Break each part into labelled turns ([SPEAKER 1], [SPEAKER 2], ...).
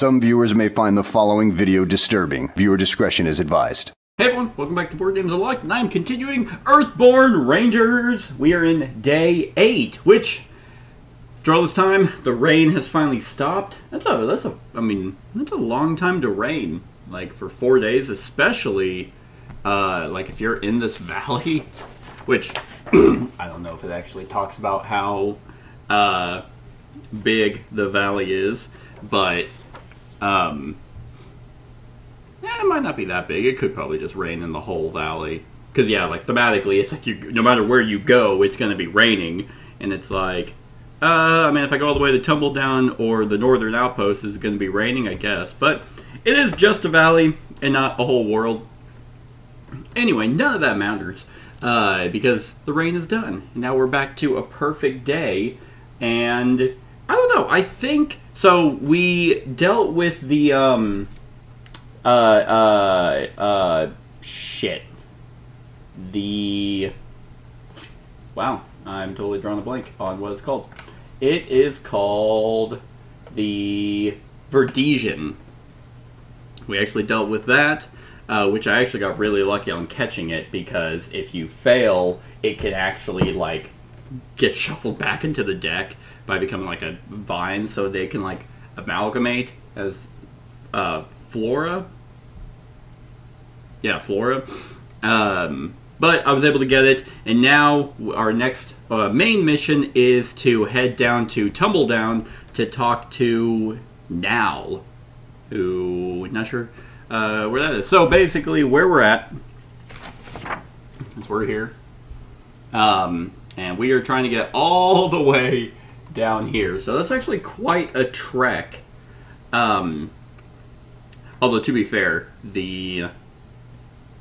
[SPEAKER 1] Some viewers may find the following video disturbing. Viewer discretion is advised.
[SPEAKER 2] Hey everyone, welcome back to Board Games Unlocked, and I'm continuing Earthborne Rangers. We are in day 8, which, after all this time, the rain has finally stopped. That's a long time to rain, like for 4 days, especially, like if you're in this valley, which I don't know if it actually talks about how big the valley is, but it might not be that big. It could probably just rain in the whole valley. Because, yeah, like, thematically, it's like no matter where you go, it's going to be raining. And it's like, if I go all the way to Tumbledown or the Northern Outpost, is going to be raining, I guess. But it is just a valley and not a whole world. Anyway, none of that matters. Because the rain is done. Now we're back to a perfect day. And, I don't know, I think... So, we dealt with the, wow, I'm totally drawing a blank on what it's called. It is called the Verdesian. We actually dealt with that, which I actually got really lucky on catching it, because if you fail, it can actually, like, get shuffled back into the deck by becoming like a vine, so they can like amalgamate as flora. Yeah, flora. But I was able to get it, and now our next main mission is to head down to Tumbledown to talk to Nal, who, not sure where that is. So basically, where we're at is we're here. And we are trying to get all the way down here. So that's actually quite a trek. Although, to be fair, there's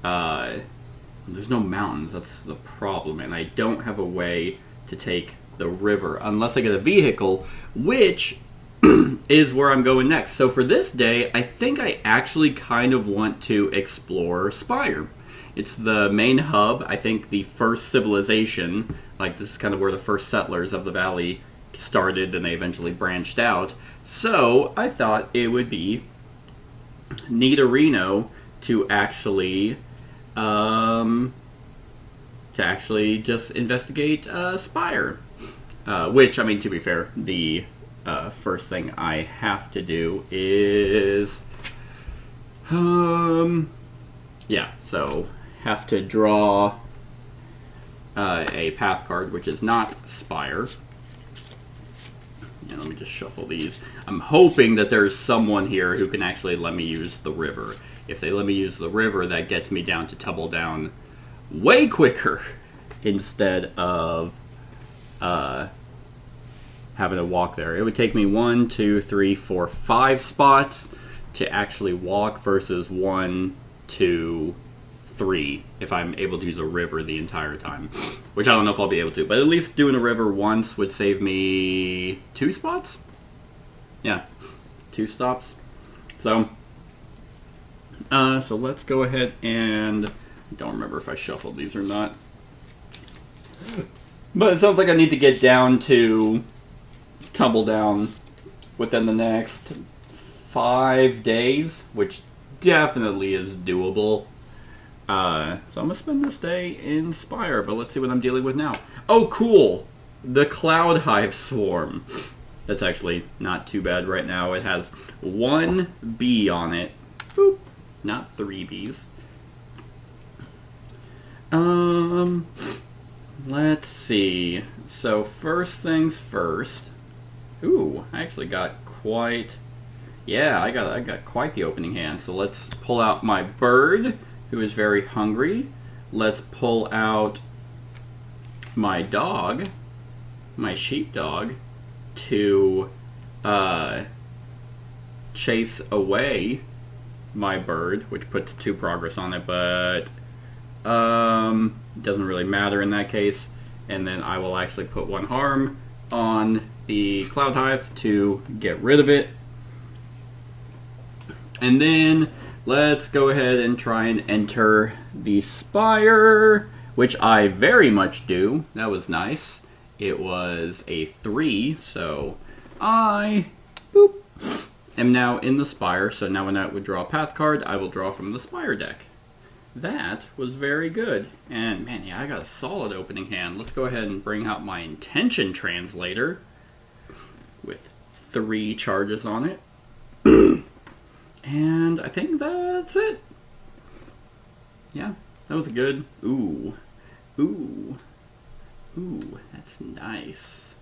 [SPEAKER 2] no mountains. That's the problem. And I don't have a way to take the river unless I get a vehicle, which is where I'm going next. So for this day, I think I actually kind of want to explore Spire. It's the main hub, I think the first civilization. Like, this is kind of where the first settlers of the valley started, and they eventually branched out. So, I thought it would be neaterino to actually just investigate Spire. Which, I mean, to be fair, the first thing I have to do is... yeah, so... have to draw a path card, which is not Spire. Yeah, let me just shuffle these. I'm hoping that there's someone here who can actually let me use the river. If they let me use the river, that gets me down to Tumbledown way quicker instead of having to walk there. It would take me 1, 2, 3, 4, 5 spots to actually walk versus 1, 2, 3 if I'm able to use a river the entire time, which I don't know if I'll be able to, but at least doing a river once would save me 2 spots. Yeah, 2 stops. So let's go ahead and I don't remember if I shuffled these or not, but it sounds like I need to get down to Tumbledown within the next 5 days, which definitely is doable. So I'm going to spend this day in Spire, but let's see what I'm dealing with now. Oh, cool! The Cloud Hive Swarm. That's actually not too bad right now. It has 1 bee on it. Boop. Not 3 bees. Let's see. So first things first. Ooh, I actually got quite... Yeah, I got quite the opening hand. So let's pull out my bird, who is very hungry. Let's pull out my dog, my sheepdog, to chase away my bird, which puts 2 progress on it, but doesn't really matter in that case. And then I will actually put 1 harm on the Cloud Hive to get rid of it. And then let's go ahead and try and enter the Spire, which I very much do. That was nice. It was a 3, so I boop, am now in the Spire, so now when I would draw a path card, I will draw from the Spire deck. That was very good. And man, yeah, I got a solid opening hand. Let's go ahead and bring out my Intention Translator with 3 charges on it. And I think that's it. Yeah, that was good. Ooh. Ooh. Ooh, that's nice.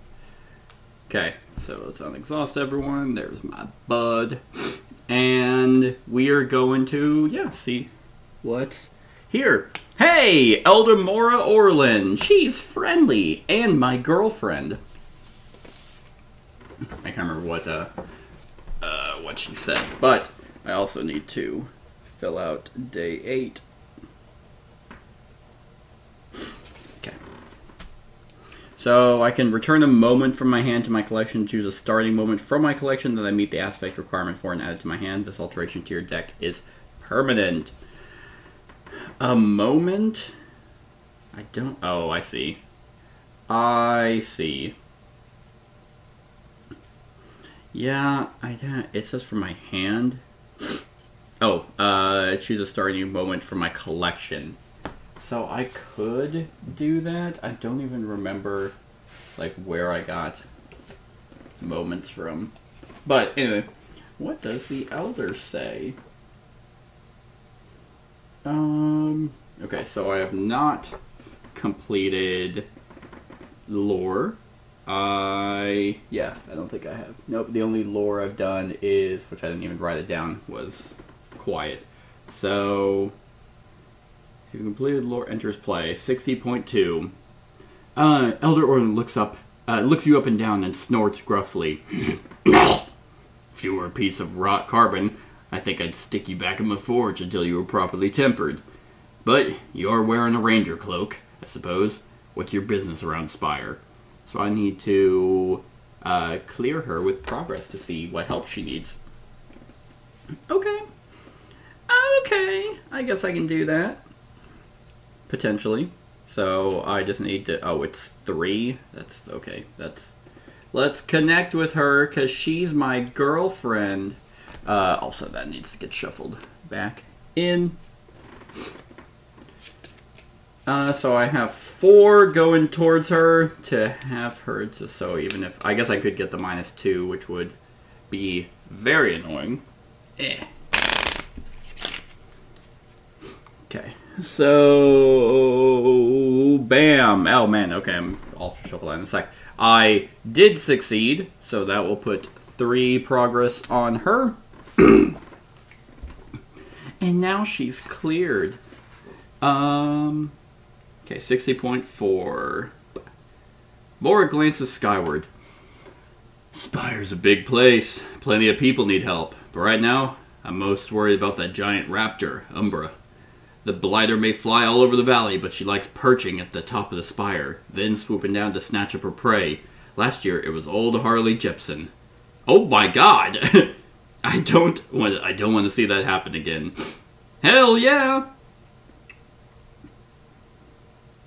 [SPEAKER 2] Okay, so let's unexhaust everyone. There's my bud. And we are going to, yeah, see what's here. Hey, Elder Mora Orlin. She's friendly and my girlfriend. I can't remember what she said, but I also need to fill out day 8. Okay. So I can return a moment from my hand to my collection, choose a starting moment from my collection that I meet the aspect requirement for, and add it to my hand. This alteration to your deck is permanent. A moment? I don't... Oh, I see. I see. Yeah, it says from my hand. Oh, choose a starting moment from my collection. So I could do that. I don't even remember, like, where I got moments from. But anyway, what does the Elder say? Okay, so I have not completed lore. Yeah, I don't think I have. Nope, the only lore I've done is, which I didn't even write it down, was quiet. So, if you completed lore, enters play. 60.2. Elder Orlin looks you up and down and snorts gruffly. If you were a piece of rot carbon, I think I'd stick you back in my forge until you were properly tempered. But you're wearing a ranger cloak, I suppose. What's your business around Spire? So I need to clear her with progress to see what help she needs. Okay. Okay. I guess I can do that. Potentially. So I just need to... Oh, it's 3? That's... Okay. That's... Let's connect with her, because she's my girlfriend. Also, that needs to get shuffled back in. So I have 4 going towards her to have her to, so even if, I guess I could get the -2, which would be very annoying. Okay, so, bam. Oh man, okay, I'll shuffle that in a sec. I did succeed, so that will put 3 progress on her. And now she's cleared. Okay, 60.4. Mora glances skyward. Spire's a big place. Plenty of people need help. But right now, I'm most worried about that giant raptor, Umbra. The blighter may fly all over the valley, but she likes perching at the top of the spire, then swooping down to snatch up her prey. Last year, it was old Harley Jepson. Oh my god! I don't want to see that happen again. Hell yeah!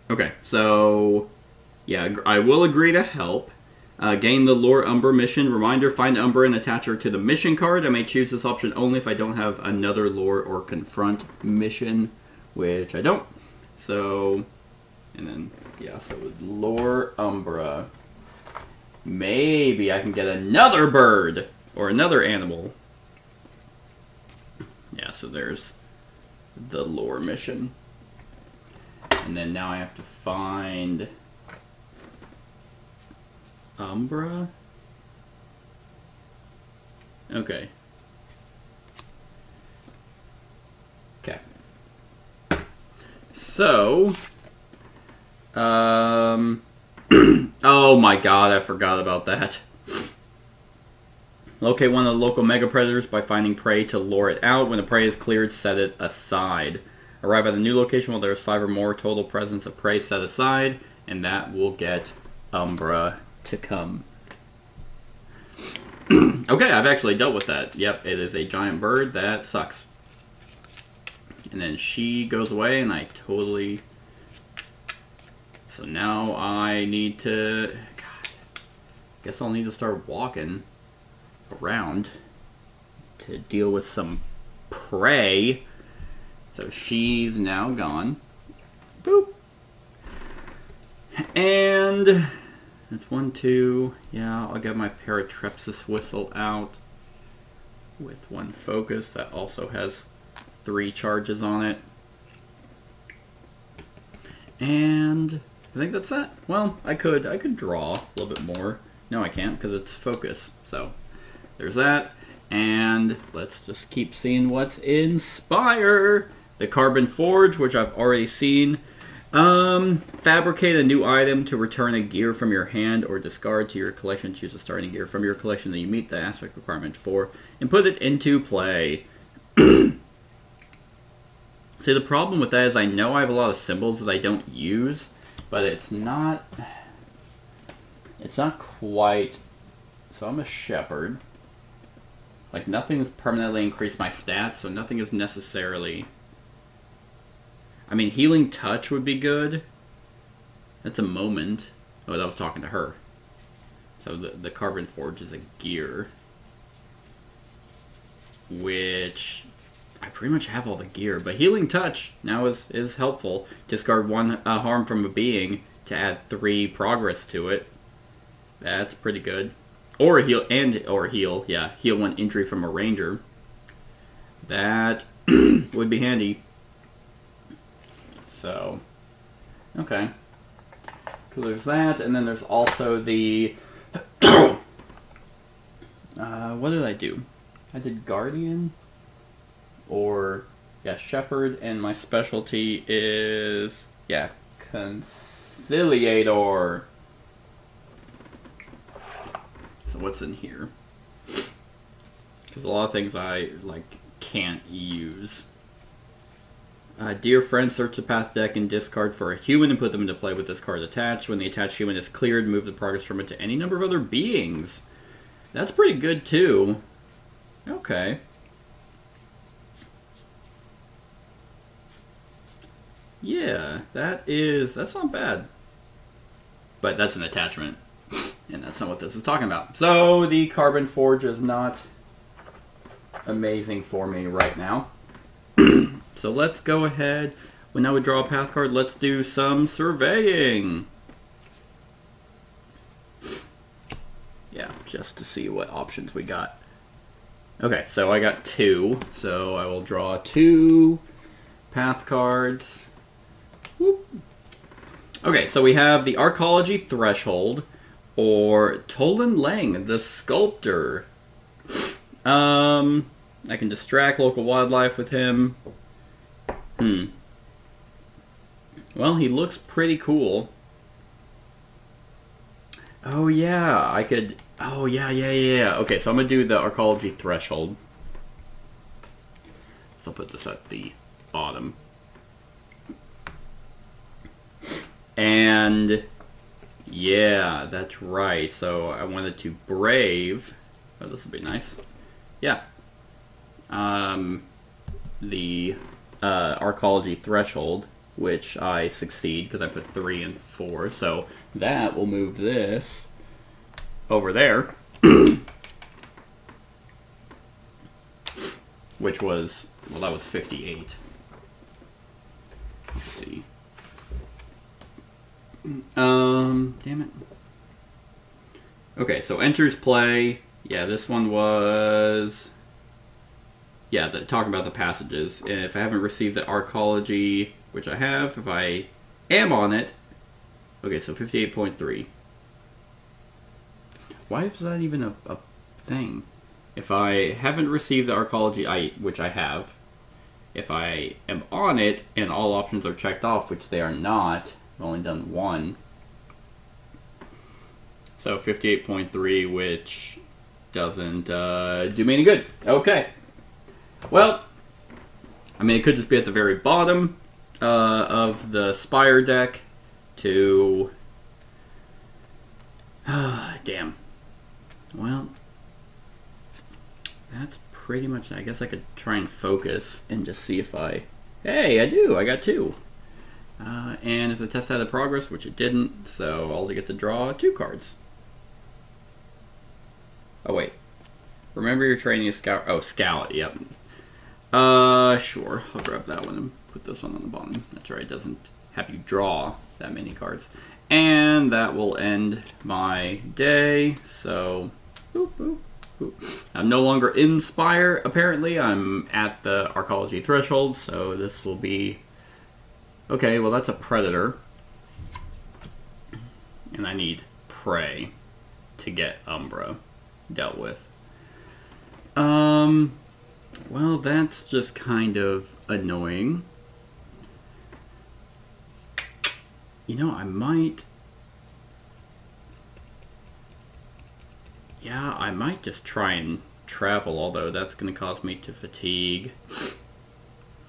[SPEAKER 2] Okay, so, yeah, I will agree to help. Gain the Lore Umbra mission. Reminder, find Umbra and attach her to the mission card. I may choose this option only if I don't have another Lore or Confront mission, which I don't. So, and then, yeah, so with Lore Umbra, maybe I can get another bird or another animal. Yeah, so there's the Lore mission. And then now I have to find Umbra. Okay. Okay. So, oh my god, I forgot about that. Locate one of the local mega predators by finding prey to lure it out. When the prey is cleared, set it aside. Arrive at the new location while there is 5 or more total presence of prey set aside, and that will get Umbra to come. Okay, I've actually dealt with that. Yep, it is a giant bird. That sucks. And then she goes away, and I totally... So now I need to... God, guess I'll need to start walking around. to deal with some prey. So she's now gone. Boop. And that's 1, 2. Yeah, I'll get my Paratrepsis whistle out with 1 focus. That also has 3 charges on it. And I think that's that. Well, I could draw a little bit more. No, I can't because it's focus. So there's that. And let's just keep seeing what's in Spire. The Carbon Forge, which I've already seen. Fabricate a new item to return a gear from your hand or discard to your collection. Choose a starting gear from your collection that you meet the aspect requirement for and put it into play. See, the problem with that is I know I have a lot of symbols that I don't use, but it's not quite. So I'm a shepherd. Like, nothing has permanently increased my stats, so nothing is necessarily... I mean, Healing Touch would be good. That's a moment. Oh, that was talking to her. So the Carbon Forge is a gear. Which... I pretty much have all the gear. But Healing Touch now is helpful. Discard 1 harm from a being to add 3 progress to it. That's pretty good. Or heal, yeah. Heal 1 injury from a ranger. That would be handy. So, okay. So there's that, and then there's also the... what did I do? I did Guardian? Or, yeah, Shepherd, and my specialty is, yeah, Conciliator. So what's in here? Because a lot of things I, like, can't use. Dear friend, search the path deck and discard for a human and put them into play with this card attached. When the attached human is cleared, move the progress from it to any number of other beings. That's pretty good, too. Okay. Yeah, that's not bad. But that's an attachment. And that's not what this is talking about. So, the Carbon Forge is not amazing for me right now. So let's go ahead. When I would draw a path card, let's do some surveying. Yeah, just to see what options we got. Okay, so I got 2. So I will draw 2 path cards. Whoop. Okay, so we have the Arcology Threshold, or Tolan Lang, the Sculptor. I can distract local wildlife with him. Well, he looks pretty cool. Oh, yeah, I could... Oh, yeah. Okay, so I'm going to do the Arcology Threshold. So I'll put this at the bottom. And... yeah, that's right. So I wanted to Brave... Oh, this will be nice. Yeah. The Arcology Threshold, which I succeed because I put 3 and 4. So that will move this over there. Which was, well, that was 58. Let's see. Damn it. Okay, so enters play. Yeah, this one was... yeah, talking about the passages. If I haven't received the Arcology, which I have, if I am on it... okay, so 58.3. Why is that even a thing? If I haven't received the Arcology, which I have, if I am on it and all options are checked off, which they are not, I've only done 1. So 58.3, which doesn't do me any good. Okay. Well, I mean, it could just be at the very bottom of the Spire deck to... damn. Well, that's pretty much... I guess I could try and focus and just see if I... hey, I do! I got 2. And if the test had a progress, which it didn't, so I'll get to draw 2 cards. Oh, wait. Remember your training is scout. Oh, scout. Yep. Sure. I'll grab that one and put this one on the bottom. That's right. It doesn't have you draw that many cards. And that will end my day. So, boop, boop, boop. I'm no longer in Spire, apparently. I'm at the Arcology threshold, so this will be... Okay, well, that's a Predator. And I need Prey to get Umbra dealt with. Well, that's just kind of annoying. You know, I might... Yeah, I might just try and travel, although that's going to cause me to fatigue.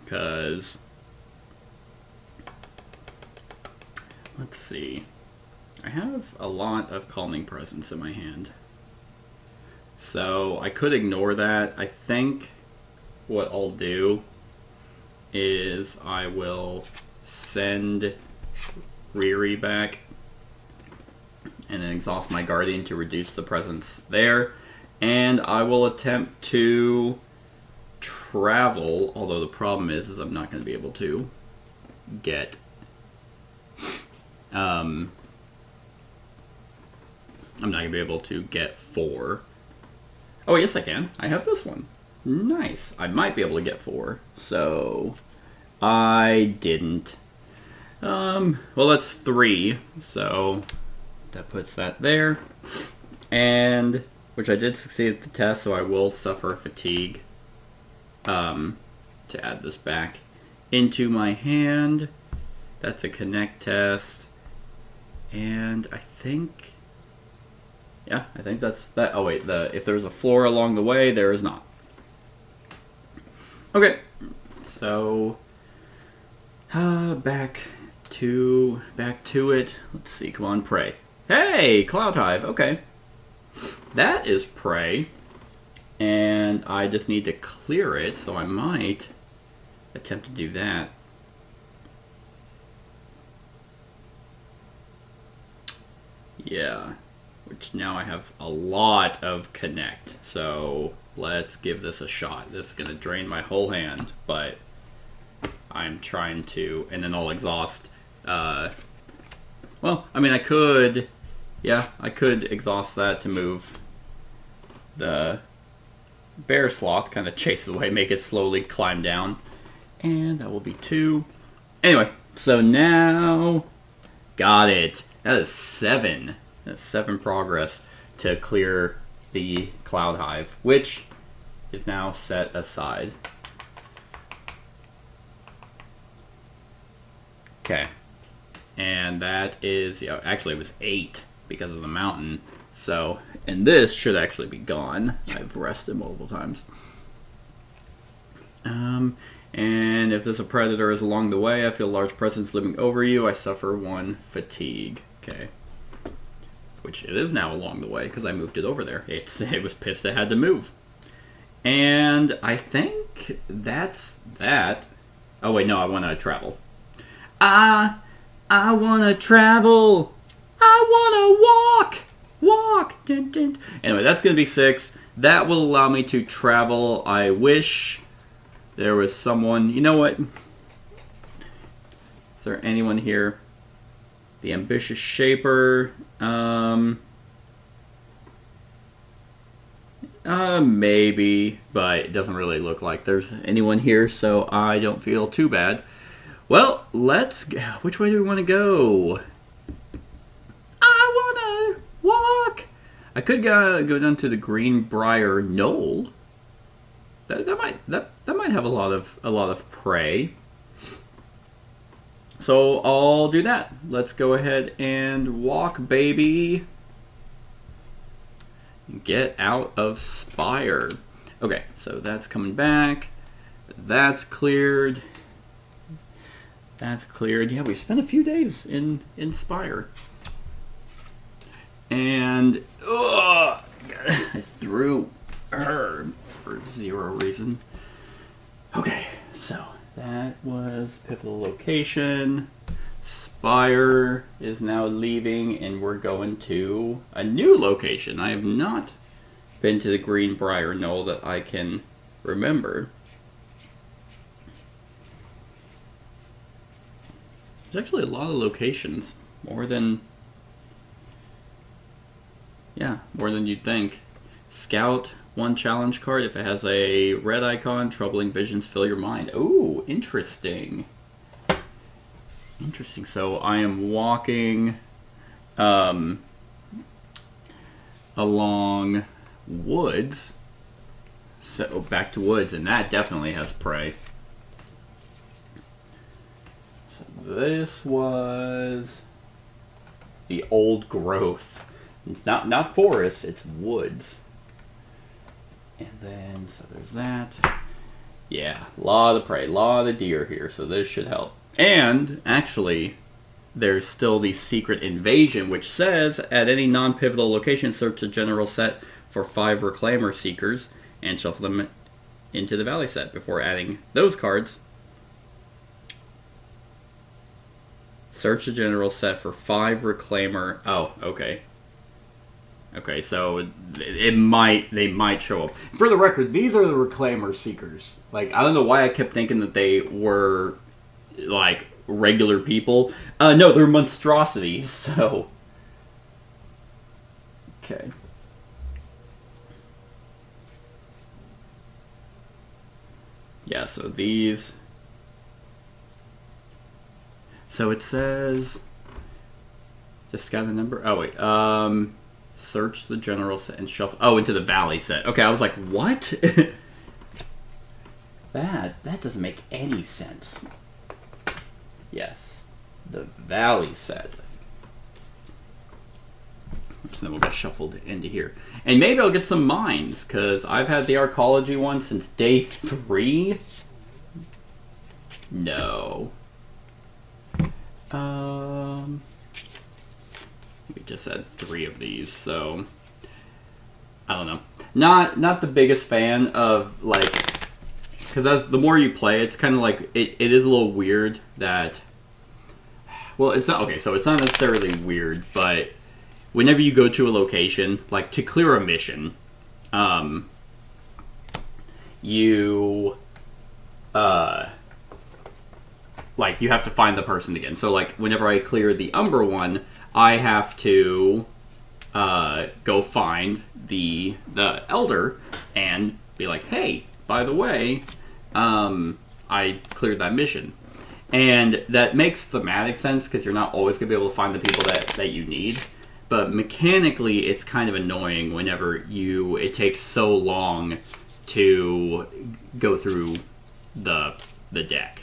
[SPEAKER 2] Because... Let's see. I have a lot of Calming Presence in my hand. So I could ignore that. I think what I'll do is I will send Riri back and then exhaust my Guardian to reduce the presence there. And I will attempt to travel, although the problem is I'm not going to be able to get... I'm not going to be able to get 4. Oh, yes I can. I have this one. Nice. I might be able to get 4. So, I didn't. Well, that's 3. So, that puts that there. And, which I did succeed at the test, so I will suffer fatigue. To add this back into my hand. That's a connect test. And I think... Yeah, I think that's that. Oh wait, if there's a floor along the way, there is not. Okay, so back to it. Let's see. Come on, Prey. Hey, Cloud Hive. Okay, that is Prey, and I just need to clear it. So I might attempt to do that. Yeah. Which now I have a lot of connect. So let's give this a shot. This is going to drain my whole hand, but I'm trying to, and then I'll exhaust. Well, I mean, I could exhaust that to move the Bear Sloth, kind of chase it away, make it slowly climb down. And that will be 2. Anyway, so now, got it. That is 7. That's 7 progress to clear the Cloud Hive, which is now set aside. Okay. And that is, yeah, actually it was 8 because of the mountain. So, and this should actually be gone. I've rested multiple times. And if there's a predator is along the way, I feel a large presence living over you. I suffer 1 fatigue. Okay. Which it is now along the way, because I moved it over there. It was pissed it had to move. And I think that's that. Oh wait, no, I want to travel. I want to travel. I want to walk. Dun, dun. Anyway, that's going to be 6. That will allow me to travel. I wish there was someone... You know what? Is there anyone here? The Ambitious Shaper. Maybe, but it doesn't really look like there's anyone here, so I don't feel too bad. Well, let's... Which way do we want to go? I want to walk! I could go down to the Greenbrier Knoll. That might have a lot of prey. So I'll do that. Let's go ahead and walk, baby. Get out of Spire. Okay, so that's coming back. That's cleared. That's cleared. Yeah, we spent a few days in Spire. And I threw her for 0 reason. Okay, so that was pivotal location. Spire is now leaving, and we're going to a new location. I have not been to the Greenbrier Knoll that I can remember. There's actually a lot of locations, more than you'd think. Scout, 1 challenge card. If it has a red icon, troubling visions fill your mind. Ooh, interesting. Interesting. So I am walking along woods. So back to woods, and that definitely has prey. So this was the old growth. It's not forest, it's woods. And then, so there's that. Yeah, a lot of prey, a lot of deer here, so this should help. And, actually, there's still the secret invasion, which says, at any non-pivotal location, search the general set for 5 Reclaimer Seekers, and shuffle them into the Valley set before adding those cards. Search the general set for 5 Reclaimer... Oh, okay. Okay, so they might show up. For the record, these are the Reclaimer Seekers. Like, I don't know why I kept thinking that they were, like, regular people. No, they're monstrosities, so... Okay. Yeah, so these... So it says... Just got the number? Oh, wait. Search the general set and shuffle... Oh, into the Valley set. Okay, I was like, what? That doesn't make any sense. Yes. The Valley set. Which then will get shuffled into here. And maybe I'll get some mines, because I've had the Arcology one since day 3. No. We just had 3 of these, so I don't know. Not the biggest fan of, like, because as the more you play, it's kind of like it is a little weird that. Well, it's not okay. So it's not necessarily weird, but whenever you go to a location, like to clear a mission, you like you have to find the person again. So like whenever I clear the Umber one, I have to go find the Elder and be like, hey, by the way, I cleared that mission. And that makes thematic sense because you're not always going to be able to find the people that you need. But mechanically, it's kind of annoying whenever it takes so long to go through the deck.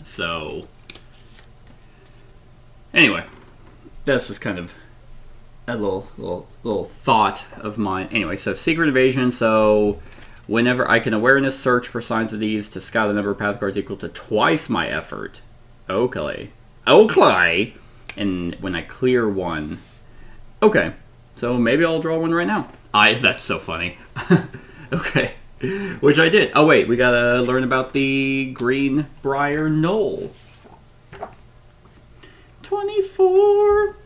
[SPEAKER 2] So, anyway, that's just kind of a little thought of mine. Anyway, so Secret Invasion, so whenever I can awareness search for signs of these to scout the number of path cards equal to twice my effort. Okay. Okay. And when I clear one. Okay. So maybe I'll draw one right now. That's so funny. Okay. Which I did. Oh wait, we gotta learn about the Greenbrier Knoll. 24.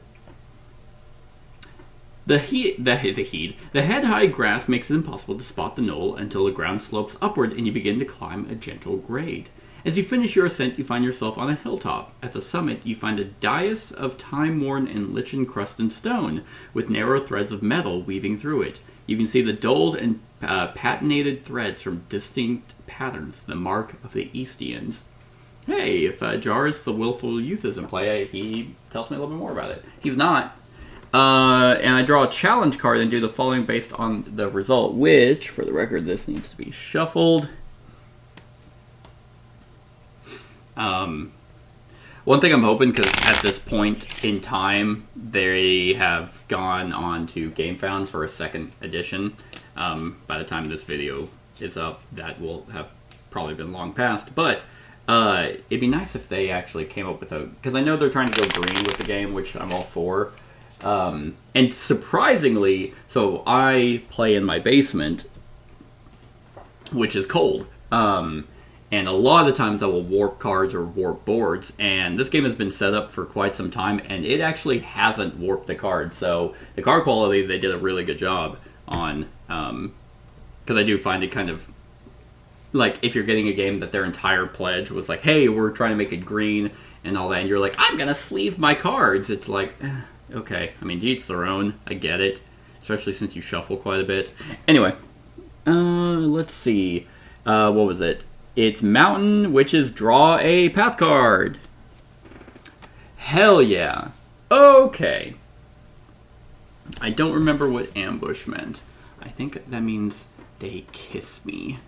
[SPEAKER 2] The head-high grass makes it impossible to spot the knoll until the ground slopes upward and you begin to climb a gentle grade. As you finish your ascent, you find yourself on a hilltop. At the summit, you find a dais of time-worn and lichen-crusted stone, with narrow threads of metal weaving through it. You can see the dulled and patinated threads from distinct patterns, the mark of the Eastians. Hey, if Jarus the Willful Youth is in play, he tells me a little bit more about it. He's not. And I draw a challenge card and do the following based on the result, which, for the record, this needs to be shuffled. One thing I'm hoping, because at this point in time, they have gone on to GameFound for a second edition. By the time this video is up, that will have probably been long past. But it'd be nice if they actually came up with because I know they're trying to go green with the game, which I'm all for. And surprisingly, so I play in my basement, which is cold. And a lot of the times I will warp cards or warp boards, and this game has been set up for quite some time, and it actually hasn't warped the card. So the card quality, they did a really good job. on, because I do find it kind of, like, if you're getting a game that their entire pledge was like, hey, we're trying to make it green and all that, and you're like, I'm going to sleeve my cards. It's like, okay. I mean, to each their own. I get it. Especially since you shuffle quite a bit. Anyway, let's see. What was it? It's Mountain Witches Draw a Path card. Hell yeah. Okay. I don't remember what ambush meant. I think that means they kiss me.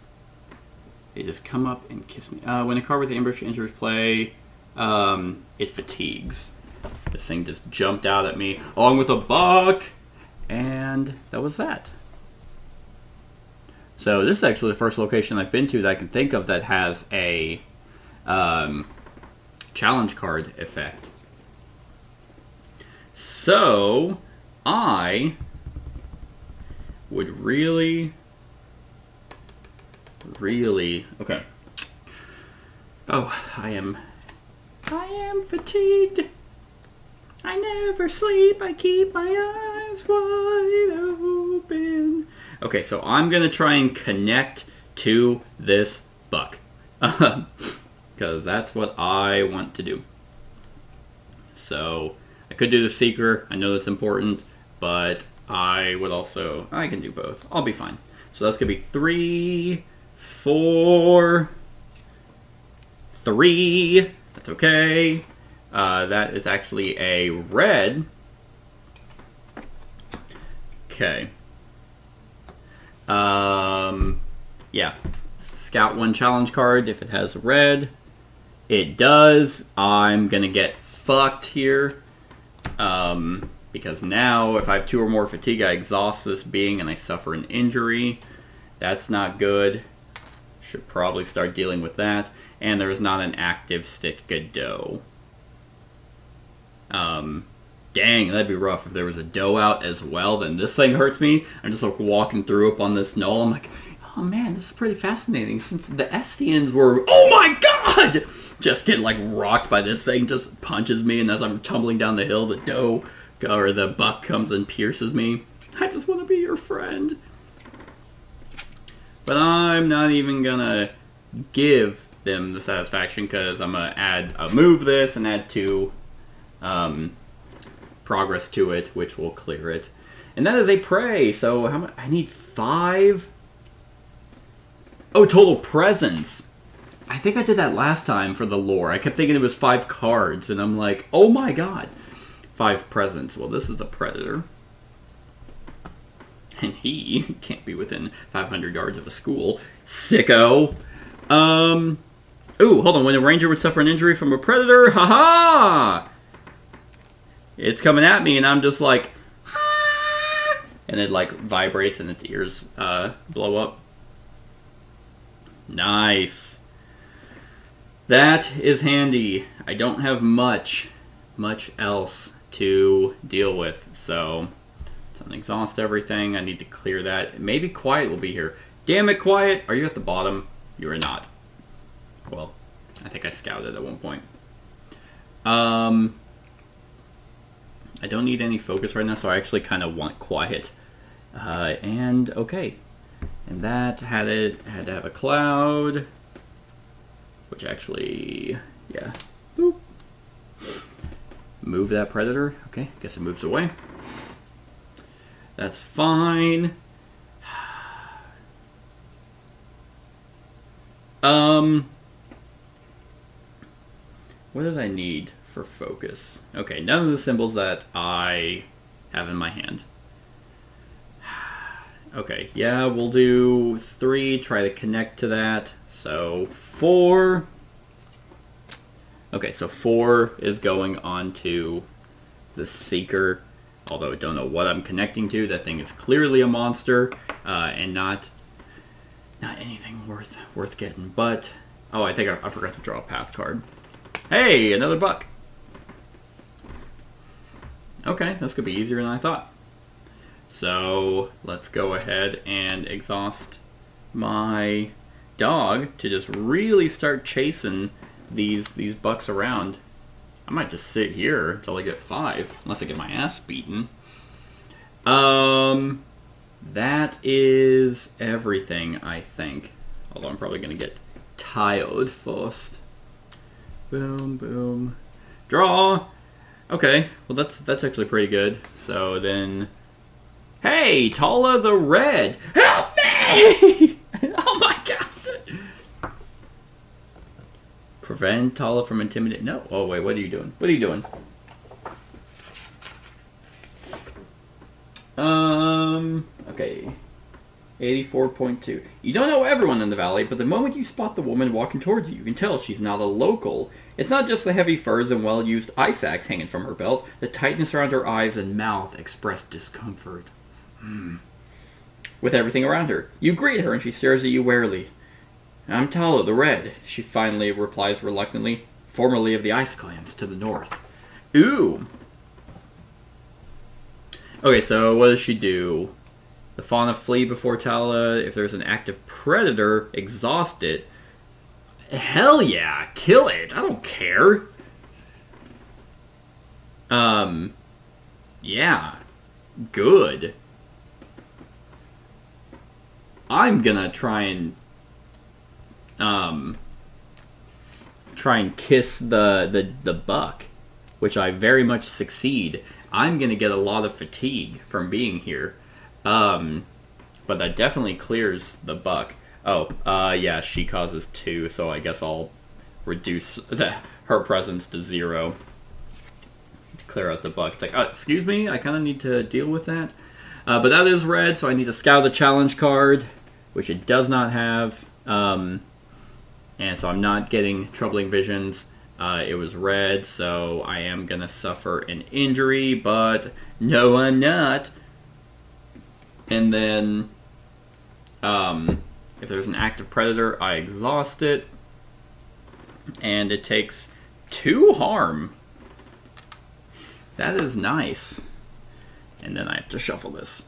[SPEAKER 2] They just come up and kiss me. When a card with ambush enters play, it fatigues. This thing just jumped out at me along with a buck, and that was that. So this is actually the first location I've been to that I can think of that has a challenge card effect. So I would really okay. Oh, I am fatigued. I never sleep. I keep my eyes wide open. Okay, so I'm gonna try and connect to this buck, because that's what I want to do. So I could do the seeker. I know that's important, but I can do both. I'll be fine. So that's gonna be 3, 4, 3. That's okay. That is actually a red. Okay. Yeah. Scout 1 challenge card if it has red. It does. I'm gonna get fucked here. Because now if I have 2 or more fatigue, I exhaust this being and I suffer an injury. That's not good. Should probably start dealing with that. And there is not an active stick Godot. Dang, that'd be rough if there was a doe out as well. Then this thing hurts me. I'm just like walking through up on this knoll. I'm like, oh man, this is pretty fascinating. Since the Estians were, oh my god, just getting like rocked by this thing, just punches me, and as I'm tumbling down the hill, the doe or the buck comes and pierces me. I just want to be your friend. But I'm not even gonna give them the satisfaction because I'm gonna move this and add 2 progress to it, which will clear it. And that is a prey, so how much? I need 5? Oh, total presence. I think I did that last time for the lore. I kept thinking it was 5 cards, and I'm like, oh my god. 5 presence. Well, this is a predator. And he can't be within 500 yards of a school. Sicko. Ooh, hold on. When a ranger would suffer an injury from a predator, haha! It's coming at me, and I'm just like, ah! And it like vibrates, and its ears blow up. Nice. That is handy. I don't have much else to deal with, so let's unexhaust everything. I need to clear that. Maybe Quiet will be here. Damn it, Quiet! Are you at the bottom? You are not. Well, I think I scouted at one point. I don't need any focus right now, so I actually kind of want Quiet. And okay, and that had to have a cloud, which actually, yeah. Boop. Move that predator. Okay, guess it moves away. That's fine. What did I need for focus? Okay, none of the symbols that I have in my hand. Okay, yeah, we'll do 3, try to connect to that. So 4. Okay, so 4 is going on to the Seeker, although I don't know what I'm connecting to. That thing is clearly a monster, and not anything worth getting. But, oh, I think I forgot to draw a path card. Hey, another buck. Okay, this could be easier than I thought. So let's go ahead and exhaust my dog to just really start chasing these bucks around. I might just sit here until I get 5, unless I get my ass beaten. that is everything, I think. Although I'm probably going to get tired first. Boom, boom. Draw! Okay, well that's actually pretty good. So then... Hey, Tala the Red! Help me! Oh my god! Prevent Tala from intimidating... No. Oh wait, what are you doing? What are you doing? Okay. 84.2. You don't know everyone in the valley, but the moment you spot the woman walking towards you, you can tell she's not a local. It's not just the heavy furs and well-used ice axe hanging from her belt. The tightness around her eyes and mouth expressed discomfort. With everything around her. You greet her and she stares at you warily. I'm Tala the Red, she finally replies reluctantly, formerly of the Ice Clans to the north. Ooh. Okay, so what does she do? The fauna flee before Tala. If there's an active predator, exhaust it. Hell yeah, kill it. I don't care. Yeah. Good. I'm gonna try and kiss the buck, which I very much succeed. I'm gonna get a lot of fatigue from being here. But that definitely clears the buck. Oh, yeah, she causes 2, so I guess I'll reduce her presence to 0. Clear out the buck. It's like, excuse me, I kind of need to deal with that. But that is red, so I need to scout the challenge card, which it does not have. And so I'm not getting troubling visions. It was red, so I am going to suffer an injury, but no, I'm not. And then, if there's an active predator, I exhaust it. And it takes 2 harm. That is nice. And then I have to shuffle this.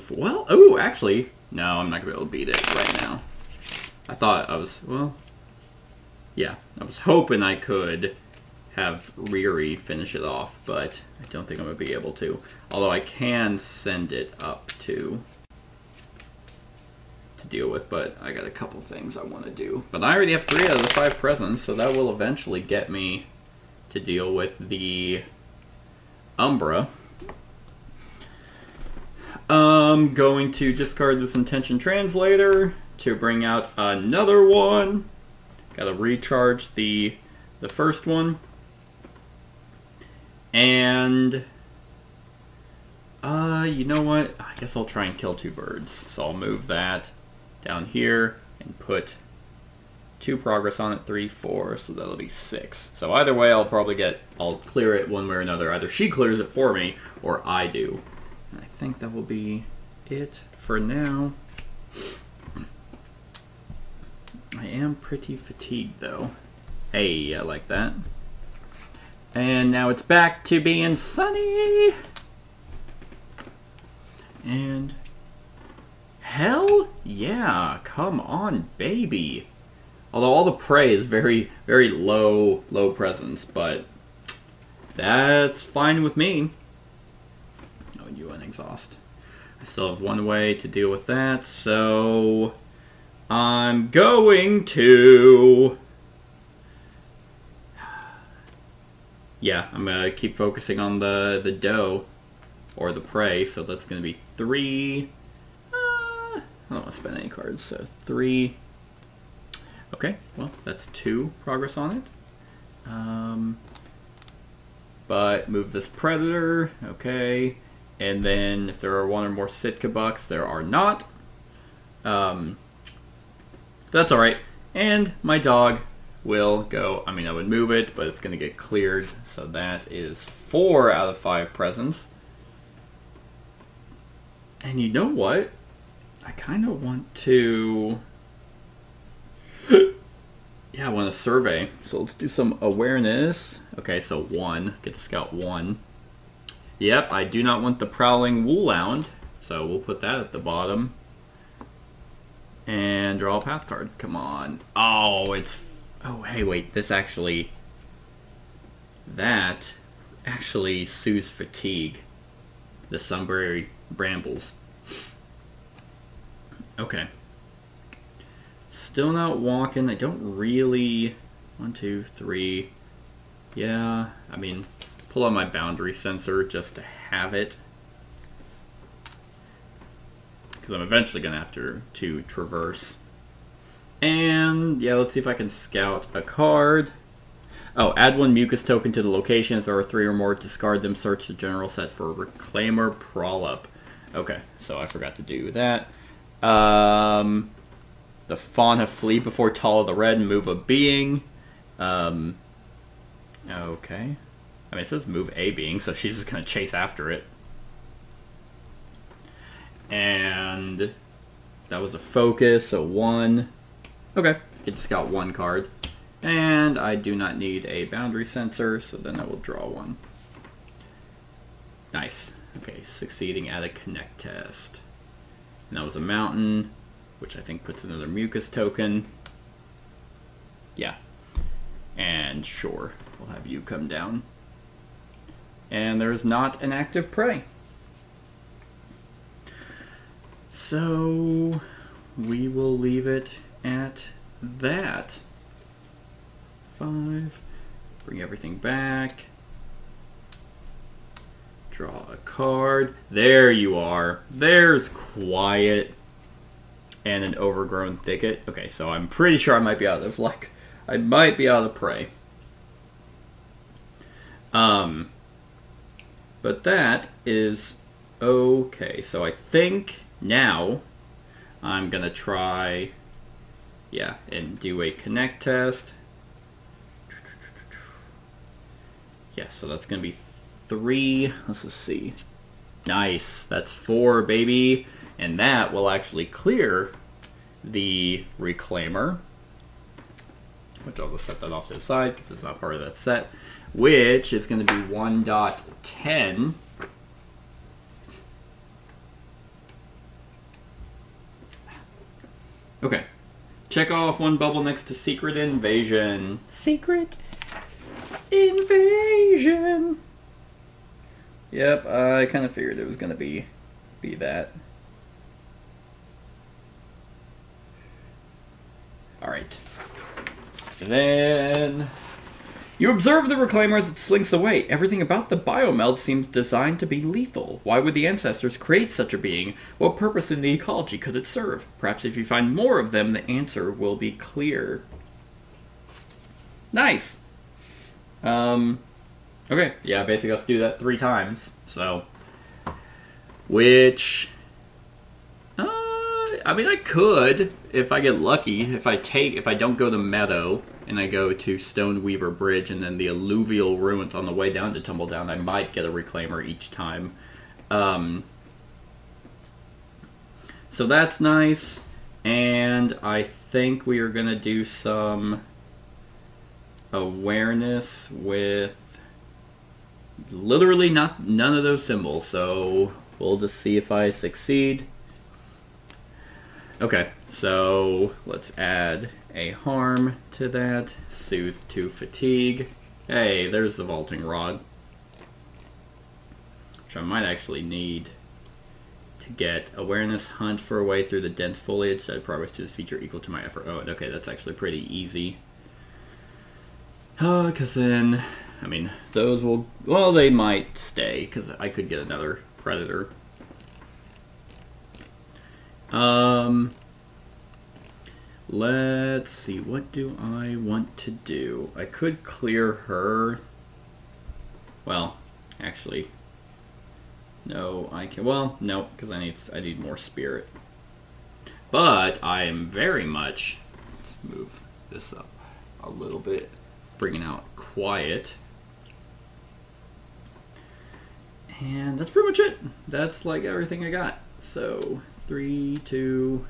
[SPEAKER 2] Well, oh, actually, no, I'm not going to be able to beat it right now. I thought I was, well, yeah, I was hoping I could have Riri finish it off, but I don't think I'm going to be able to. Although I can send it up to deal with, but I got a couple things I want to do. But I already have 3 out of the 5 presents, so that will eventually get me to deal with the Umbra. I'm going to discard this Intention Translator to bring out another one. Gotta recharge the first one. And you know what? I guess I'll try and kill 2 birds. So I'll move that down here and put 2 progress on it, 3, 4, so that'll be 6. So either way, I'll clear it one way or another. Either she clears it for me, or I do. And I think that will be it for now. I am pretty fatigued, though. Hey, I like that. And now it's back to being sunny. And hell yeah, come on, baby. Although all the prey is very, very low presence, but that's fine with me. Oh, you unexhaust. I still have 1 way to deal with that, so I'm going to... Yeah, I'm going to keep focusing on the doe, or the prey, so that's going to be 3. I don't want to spend any cards, so 3. Okay, well, that's 2 progress on it. But move this predator, okay. And then if there are 1 or more Sitka bucks, there are not. That's alright. And my dog will go, I mean, I would move it, but it's going to get cleared. So that is 4 out of 5 presents. And you know what? I kind of want to... Yeah, I want to survey. So let's do some awareness. Okay, so 1. Get to scout 1. Yep, I do not want the prowling woolhound. So we'll put that at the bottom. And draw a path card. Come on. Oh, it's... Oh, hey, wait. This actually... That actually soothes fatigue. the sunberry brambles. Okay. Still not walking. I don't really... 1, 2, 3. Yeah, I mean, pull out my boundary sensor just to have it. Because I'm eventually going to have to traverse. And, yeah, let's see if I can scout a card. Oh, add 1 mucus token to the location. If there are 3 or more, discard them. Search the general set for Reclaimer Prollup. Okay, so I forgot to do that. The Fauna flee before Tall of the Red and move a being. Okay. I mean, it says move a being, so she's just going to chase after it. And that was a focus, so 1. Okay, get to scout 1 card. And I do not need a boundary sensor, so then I will draw 1. Nice. Okay, succeeding at a connect test. And that was a mountain, which I think puts another mucus token. Yeah. And sure, we'll have you come down. And there's not an active prey. So we will leave it at that. 5. Bring everything back. Draw a card. There you are. There's Quiet. And an overgrown thicket. Okay, so I'm pretty sure I might be out of luck. I might be out of prey. But that is okay. So I think now I'm going to try, yeah, and do a connect test. Yeah, so that's going to be 3. Let's just see. Nice. That's 4, baby. And that will actually clear the Reclaimer. Which I'll just set that off to the side because it's not part of that set. Which is going to be 1.10. Okay. Check off 1 bubble next to Secret Invasion. Secret Invasion. Yep, I kind of figured it was going to be that. Alright. Then you observe the Reclaimer as it slinks away. Everything about the biomeld seems designed to be lethal. Why would the ancestors create such a being? What purpose in the ecology could it serve? Perhaps if you find more of them, the answer will be clear. Nice. Okay, yeah, basically I have to do that 3 times. So, which, I mean, I could if I get lucky. If I don't go to Meadow and I go to Stoneweaver Bridge and then the alluvial ruins on the way down to Tumbledown, I might get a Reclaimer each time. So that's nice. And I think we are gonna do some awareness with literally none of those symbols. So we'll just see if I succeed. Okay, so let's add a harm to that. Soothe to fatigue. Hey, there's the vaulting rod. Which I might actually need to get awareness, hunt for a way through the dense foliage. That progress to this feature equal to my effort. Oh, okay, that's actually pretty easy. Because then, I mean, those will, well, they might stay, because I could get another predator. Let's see, what do I want to do? I could clear her. Well, actually, no, I can, well, no, because I need more spirit. But I am very much, let's move this up a little bit, bringing out Quiet. And that's pretty much it. That's like everything I got. So 3, 2,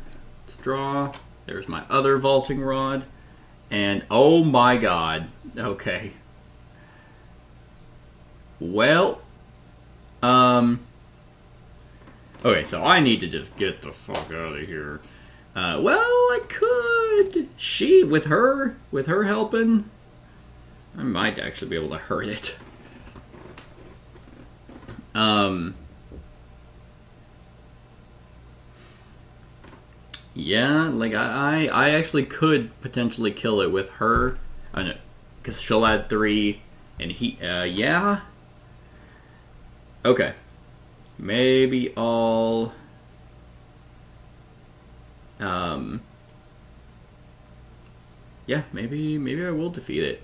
[SPEAKER 2] let's draw. There's my other vaulting rod. And oh my god. Okay. Well. Okay, so I need to just get the fuck out of here. Well, I could. With her helping, I might actually be able to hurt it. Yeah, like I actually could potentially kill it with her, because she'll add 3, and yeah. Okay, maybe I'll yeah, maybe I will defeat it,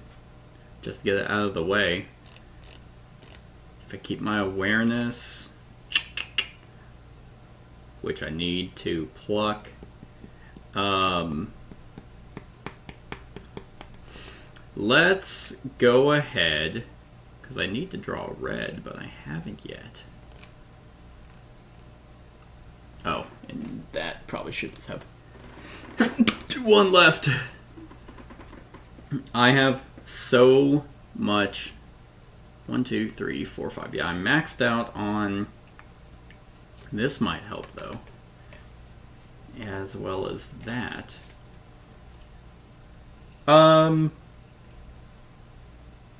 [SPEAKER 2] just to get it out of the way. If I keep my awareness, which I need to pluck. Let's go ahead, because I need to draw red, but I haven't yet. Oh, and that probably should have 1 left. I have so much. 1, 2, 3, 4, 5. Yeah, I'm maxed out on. This might help though, as well as that.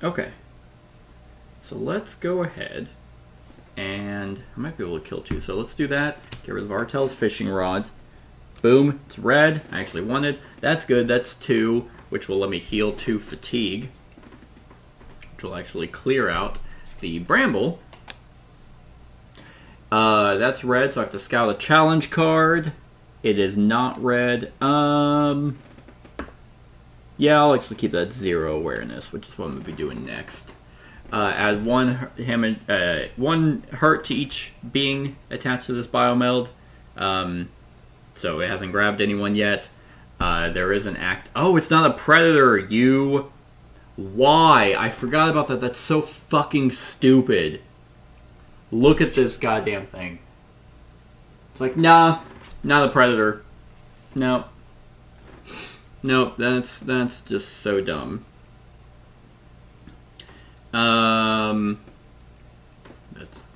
[SPEAKER 2] Okay. So let's go ahead, and I might be able to kill 2. So let's do that. Get rid of Artel's fishing rod. Boom, it's red. I actually wanted. That's good. That's 2, which will let me heal 2 fatigue, which will actually clear out the bramble. That's red, so I have to scout a challenge card. It is not red. Yeah, I'll actually keep that 0 awareness, which is what I'm going to be doing next. Add 1 hurt to each being attached to this biomeld. So it hasn't grabbed anyone yet. There is an act. Oh, it's not a predator. Why? I forgot about that. That's so fucking stupid. Look at this goddamn thing. It's like, nah, not a predator. Nope. Nope, that's just so dumb. That's,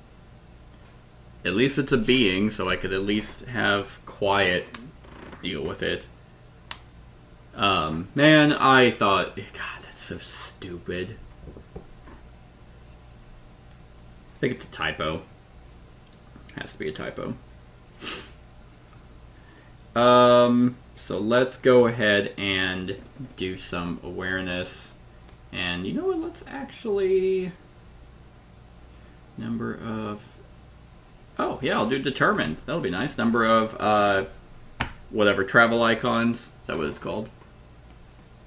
[SPEAKER 2] at least it's a being, so I could at least have quiet deal with it. Man, I thought, God, that's so stupid. I think it's a typo. Has to be a typo. So let's go ahead and do some awareness. And you know what, let's actually... Number of... Oh, yeah, I'll do determined. That'll be nice. Number of, whatever, travel icons. Is that what it's called?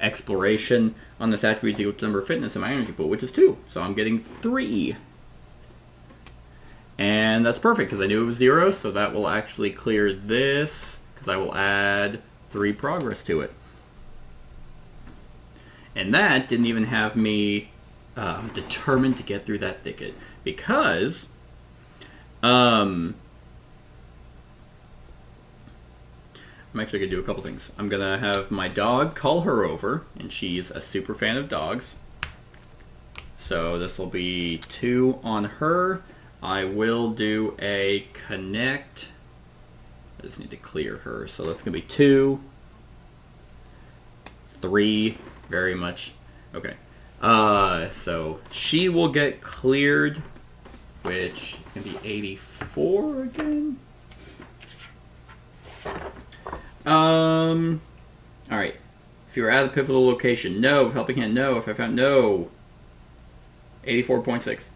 [SPEAKER 2] Exploration on this attribute is equal to the number of fitness in my energy pool, which is 2. So I'm getting 3. And that's perfect, because I knew it was 0, so that will actually clear this, because I will add 3 progress to it. And that didn't even have me... I was determined to get through that thicket, because... I'm actually going to do a couple things. I'm going to have my dog call her over, and she's a super fan of dogs. So this will be 2 on her. I will do a connect. I just need to clear her. So that's going to be 2. 3. Very much. Okay. So she will get cleared, which is going to be 84 again. Alright. If you were at a pivotal location, no. Helping hand, no. If I found, no. 84.6.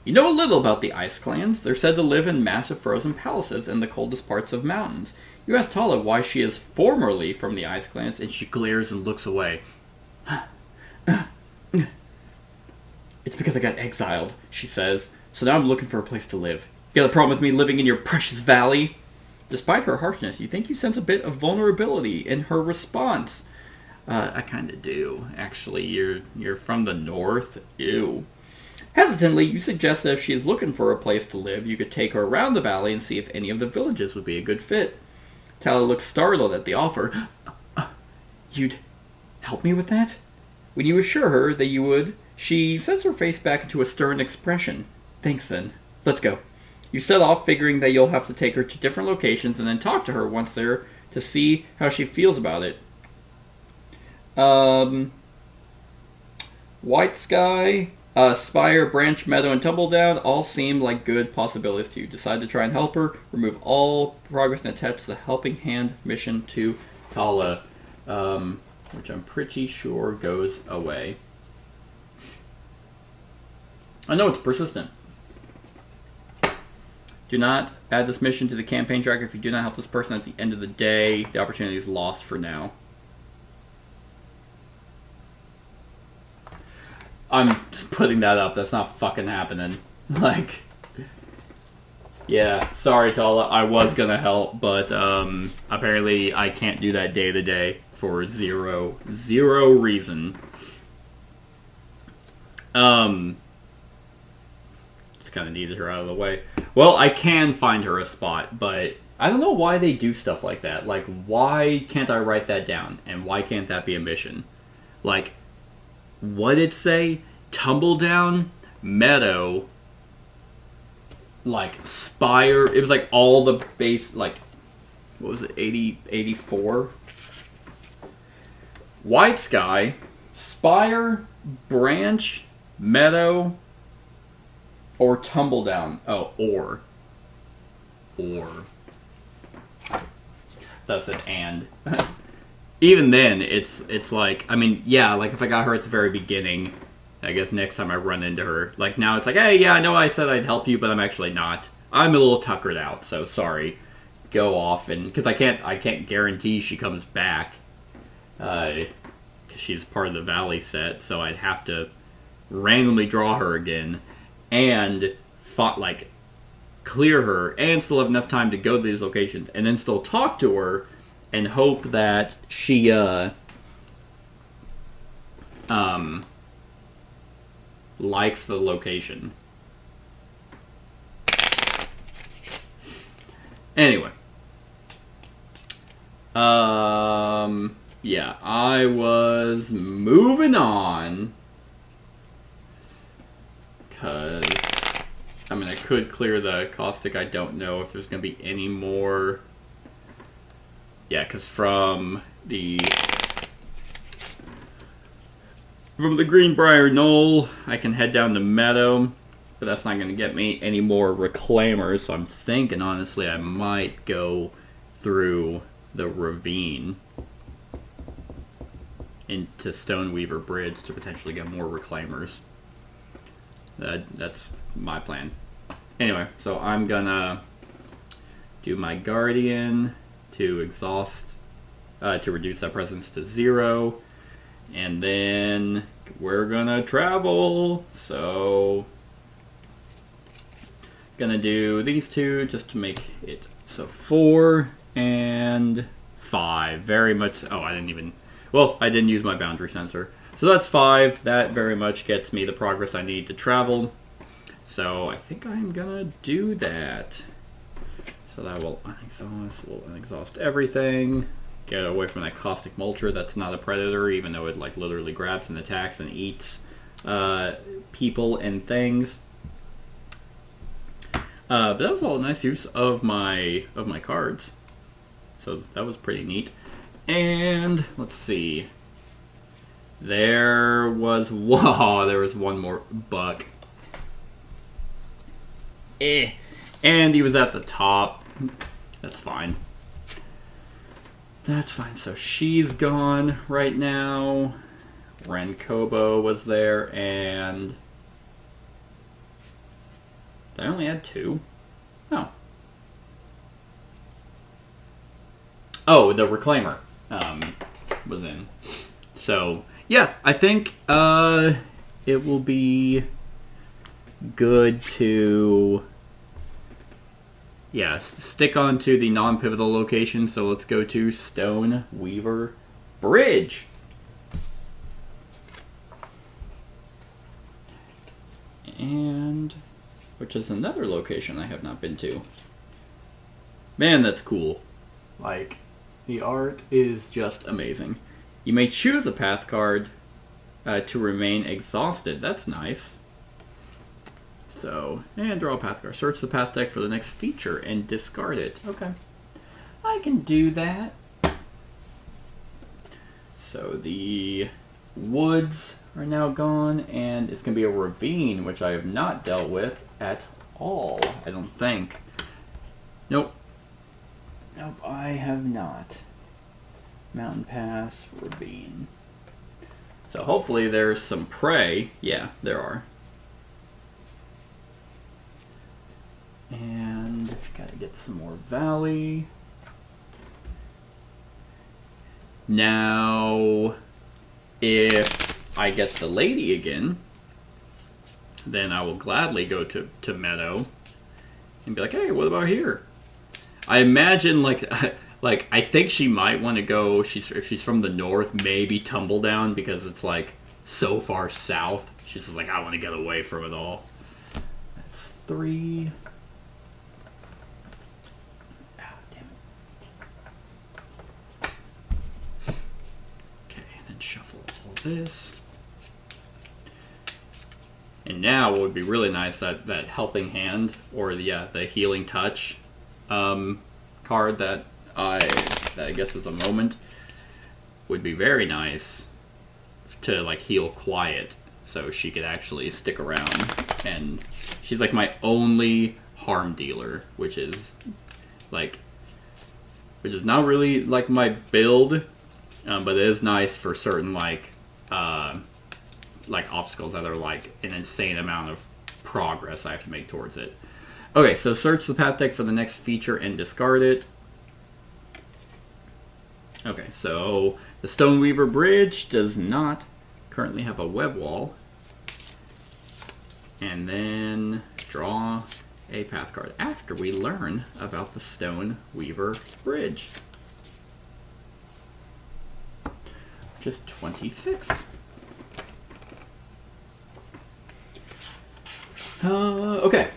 [SPEAKER 2] You know a little about the ice clans. They're said to live in massive frozen palaces in the coldest parts of mountains. You ask Tala why she is formerly from the ice clans, and she glares and looks away. It's because I got exiled, she says. So now I'm looking for a place to live. You got a problem with me living in your precious valley? Despite her harshness, you think you sense a bit of vulnerability in her response. I kind of do, actually. You're from the north? Ew. Hesitantly, you suggest that if she is looking for a place to live, you could take her around the valley and see if any of the villages would be a good fit. Tala looks startled at the offer. You'd help me with that? When you assure her that you would, she sets her face back into a stern expression. Thanks then. Let's go. You set off figuring that you'll have to take her to different locations and then talk to her once there to see how she feels about it. White Sky, Spire, Branch, Meadow, and Tumbledown all seem like good possibilities to you. Decide to try and help her. Remove all progress and attach the Helping Hand mission to Tala, which I'm pretty sure goes away. I know it's persistent. Do not add this mission to the campaign tracker. If you do not help this person at the end of the day, the opportunity is lost for now. I'm just putting that up. That's not fucking happening. Like, yeah, sorry, Tala. I was gonna help, but apparently I can't do that day to day for zero reason. Just kind of needed her out of the way. Well, I can find her a spot, but I don't know why they do stuff like that. Like, why can't I write that down? And why can't that be a mission? Like, what did it say? Tumbledown, Meadow, like, Spire. It was like all the base, like, what was it, 84? White Sky, Spire, Branch, Meadow, or Tumbledown. Oh, or. That's an and. Even then, it's like, I mean, yeah, like if I got her at the very beginning, I guess next time I run into her, like now it's like, hey, yeah, I know I said I'd help you, but I'm actually not. I'm a little tuckered out, so sorry. Go off, and because I can't guarantee she comes back, because she's part of the Valley set, so I'd have to randomly draw her again, and like clear her, and still have enough time to go to these locations, and then still talk to her, and hope that she likes the location. Anyway. Yeah, I was moving on. Because, I mean, I could clear the caustic. I don't know if there's going to be any more. Yeah, because from the Greenbrier Knoll, I can head down to Meadow, but that's not going to get me any more reclaimers, so I'm thinking, honestly, I might go through the ravine into Stoneweaver Bridge to potentially get more reclaimers. That's my plan. Anyway, so I'm gonna do my Guardian to exhaust, to reduce that presence to 0, and then we're gonna travel. So gonna do these two just to make it so 4 and 5. Very much. Oh, I didn't use my boundary sensor. So that's 5. That very much gets me the progress I need to travel. So I think I'm gonna do that. So that will unexhaust everything. Get away from that caustic mulcher. That's not a predator, even though it like literally grabs and attacks and eats people and things. But that was all a nice use of my cards. So that was pretty neat. And let's see. There was one more buck. And he was at the top. That's fine. That's fine. So she's gone right now. Renkobo was there, and I only had 2. Oh. Oh, the Reclaimer was in. So yeah, I think it will be good to stick on to the non-pivotal location. So let's go to Stoneweaver Bridge. And which is another location I have not been to. Man, that's cool. Like, the art is just amazing. You may choose a path card to remain exhausted. That's nice. So, and draw a path card. Search the path deck for the next feature and discard it. Okay. I can do that. So the woods are now gone, and it's going to be a ravine, which I have not dealt with at all, I don't think. Nope. Nope, I have not. Mountain pass, ravine. So hopefully there's some prey. Yeah, there are. And gotta get some more valley. Now, if I get the lady again, then I will gladly go to Meadow and be like, hey, what about here? I imagine, like I think she might want to go, if she's from the north, maybe Tumbledown, because it's, like, so far south. She's just like, I want to get away from it all. That's 3. Ah, damn it. Okay, then shuffle all this. And now what would be really nice, that helping hand, or the healing touch card that I guess is a moment, would be very nice to, like, heal Quiet, so she could actually stick around. And she's, like, my only harm dealer, which is not really, like, my build, but it is nice for certain, like obstacles that are, like, an insane amount of progress I have to make towards it. Okay, so search the path deck for the next feature and discard it. Okay, so the Stoneweaver Bridge does not currently have a web wall. And then draw a path card after we learn about the Stoneweaver Bridge, which is 26. Okay.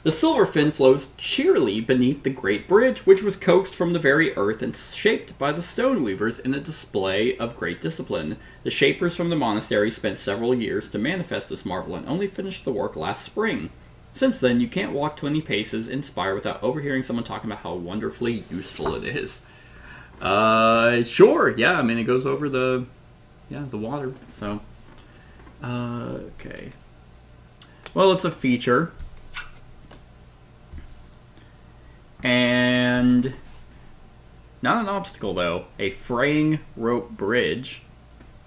[SPEAKER 2] The Silverfin flows cheerily beneath the Great Bridge, which was coaxed from the very earth and shaped by the Stoneweavers in a display of great discipline. The Shapers from the monastery spent several years to manifest this marvel and only finished the work last spring. Since then, you can't walk 20 paces in Spire without overhearing someone talking about how wonderfully useful it is. Sure, yeah, I mean, it goes over the water, so. Okay. Well, it's a feature. And not an obstacle, though. A fraying rope bridge.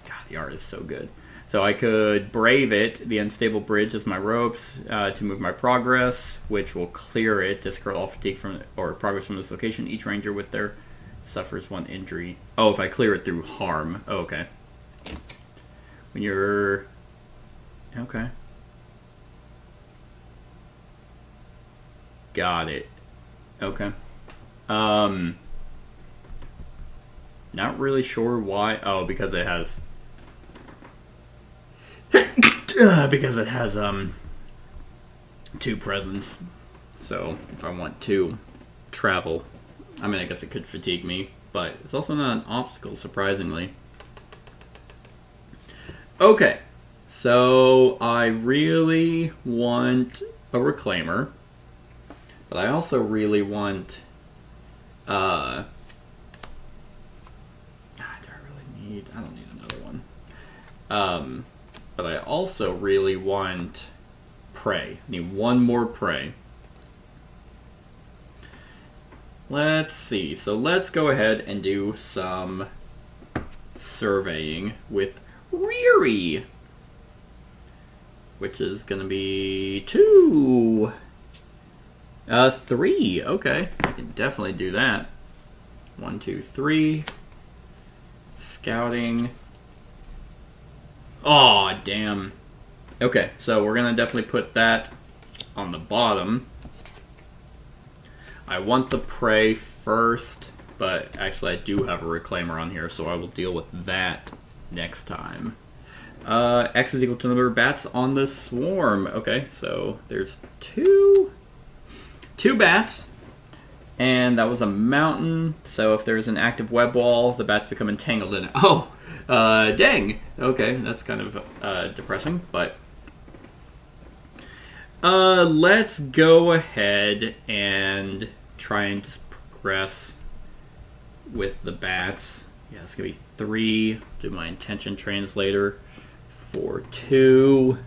[SPEAKER 2] God, the art is so good. So I could brave it, the unstable bridge, as my ropes to move my progress, which will clear it, discard all fatigue from or progress from this location. Each ranger with their suffers 1 injury. Oh, if I clear it through harm. Oh, okay. When you're... Okay. Got it. Okay. Not really sure why. Oh, because it has... because it has, 2 presents. So, if I want to travel... I mean, I guess it could fatigue me, but it's also not an obstacle, surprisingly. Okay. So, I really want a Reclaimer. But I also really want, do I really need, I don't need another one. But I also really want Prey. I need 1 more Prey. Let's see, so let's go ahead and do some surveying with Riri, which is going to be 2. 3. Okay, I can definitely do that. 1, 2, 3. Scouting. Aw, damn. Okay, so we're gonna definitely put that on the bottom. I want the prey first, but actually I do have a reclaimer on here, so I will deal with that next time. X is equal to the number of bats on the swarm. Okay, so there's 2 bats, and that was a mountain, so if there's an active web wall, the bats become entangled in it. Oh, dang. Okay, that's kind of depressing, but let's go ahead and try and just progress with the bats. Yeah, it's gonna be 3. Do my intention translator. for 2.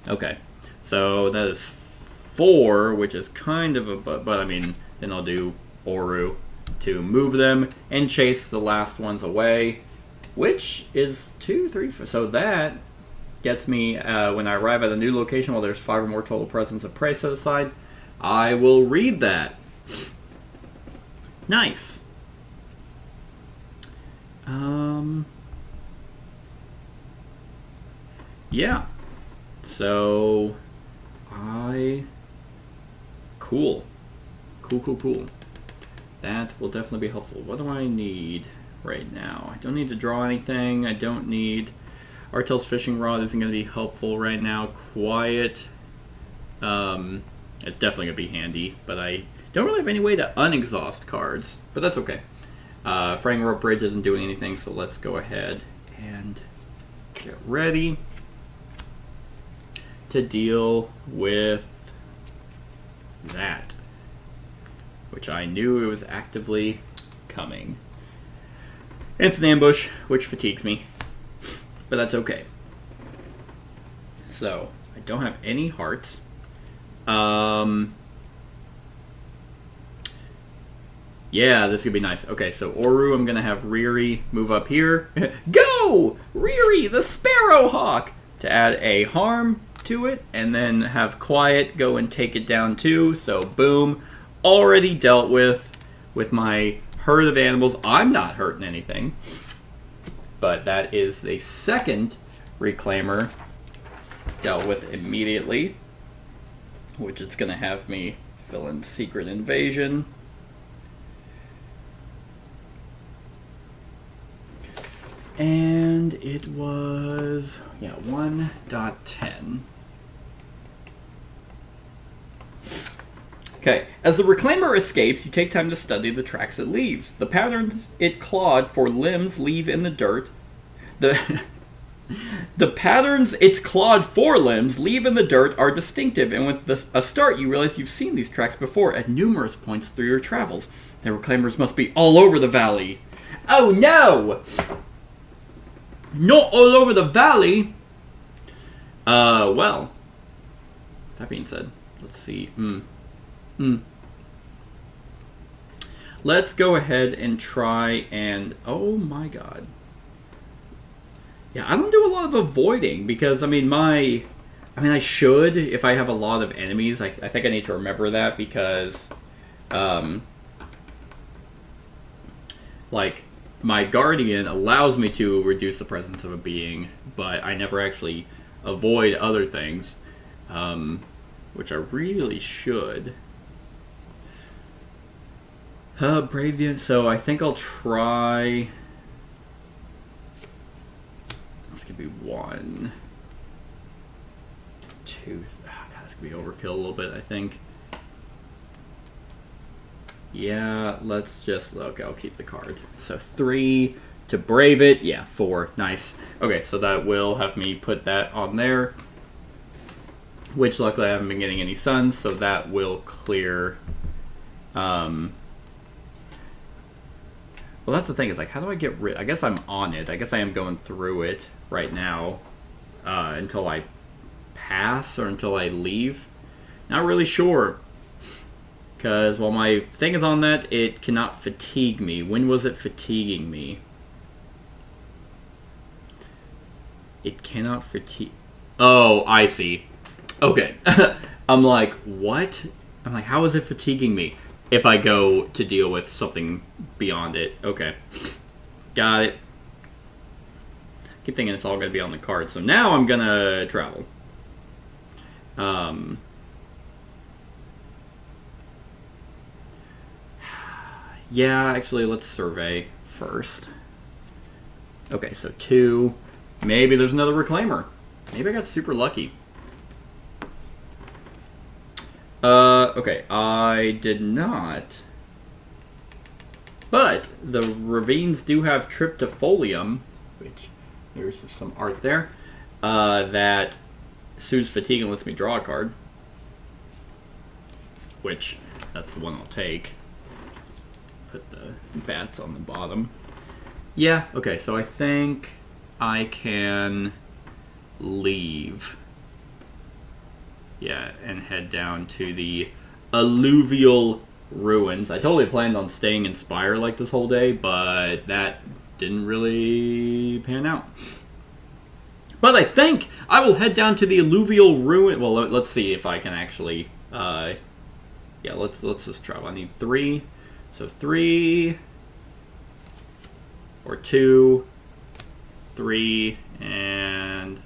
[SPEAKER 2] Okay, so that is 4, which is kind of a but I mean, then I'll do Oru to move them and chase the last ones away, which is 2, 3, 4. So that gets me, when I arrive at a new location while there's 5 or more total presents of prey set aside, I will read that. Nice. Yeah. So, cool. Cool. That will definitely be helpful. What do I need right now? I don't need to draw anything. I don't need... Artel's fishing rod isn't going to be helpful right now. Quiet. It's definitely going to be handy, but I don't really have any way to unexhaust cards. But that's okay. Fraying Rope Bridge isn't doing anything, so let's go ahead and get ready to deal with that, which I knew it was actively coming. It's an ambush, which fatigues me, but that's okay. So, I don't have any hearts. Yeah, this could be nice. Okay, so Oru, I'm going to have Riri move up here. Go! Riri, the Sparrowhawk! To add a harm to it, and then have Quiet go and take it down too. So, boom. Already dealt with my herd of animals. I'm not hurting anything. But that is the second Reclaimer dealt with immediately, which it's going to have me fill in Secret Invasion. And it was, 1.10. Okay, as the Reclaimer escapes, you take time to study the tracks it leaves. The patterns it clawed for limbs leave in the dirt. The patterns its clawed for limbs leave in the dirt are distinctive, and with a start, you realize you've seen these tracks before at numerous points through your travels. The Reclaimers must be all over the valley. Oh no! Not all over the valley! Well, that being said, let's see. Let's go ahead and try and... Oh my god. Yeah, I don't do a lot of avoiding because, I mean, I should if I have a lot of enemies. I think I need to remember that because, like, my Guardian allows me to reduce the presence of a being, but I never actually avoid other things, which I really should. Brave the... So I think I'll try... This could be 1, 2... Oh god, this could be overkill a little bit, I think. Yeah, let's just... Okay, I'll keep the card. So 3 to brave it. Yeah, 4. Nice. Okay, so that will have me put that on there. Which, luckily, I haven't been getting any suns, so that will clear... Well, that's the thing, is like, how do I get rid... I guess I'm on it. I guess I am going through it right now until I pass or until I leave. Not really sure. Because while my thing is on that, it cannot fatigue me. When was it fatiguing me? It cannot fatigue... Oh, I see. Okay. I'm like, what? I'm like, how is it fatiguing me? If I go to deal with something beyond it. Okay. Got it. Keep thinking it's all going to be on the card. So now I'm going to travel. Yeah, actually, let's survey first. Okay, so 2. Maybe there's another Reclaimer. Maybe I got super lucky. Okay, I did not. But the ravines do have Triptifolium, which there's some art there, that soothes fatigue and lets me draw a card. Which, that's the one I'll take. Put the bats on the bottom. Yeah, okay, so I think I can leave. Yeah, and head down to the alluvial ruins. I totally planned on staying in Spire like this whole day, but that didn't really pan out. But I think I will head down to the alluvial ruin. Well, let's see if I can actually. Yeah, let's just travel. I need 3, so 3 or 2, 3 and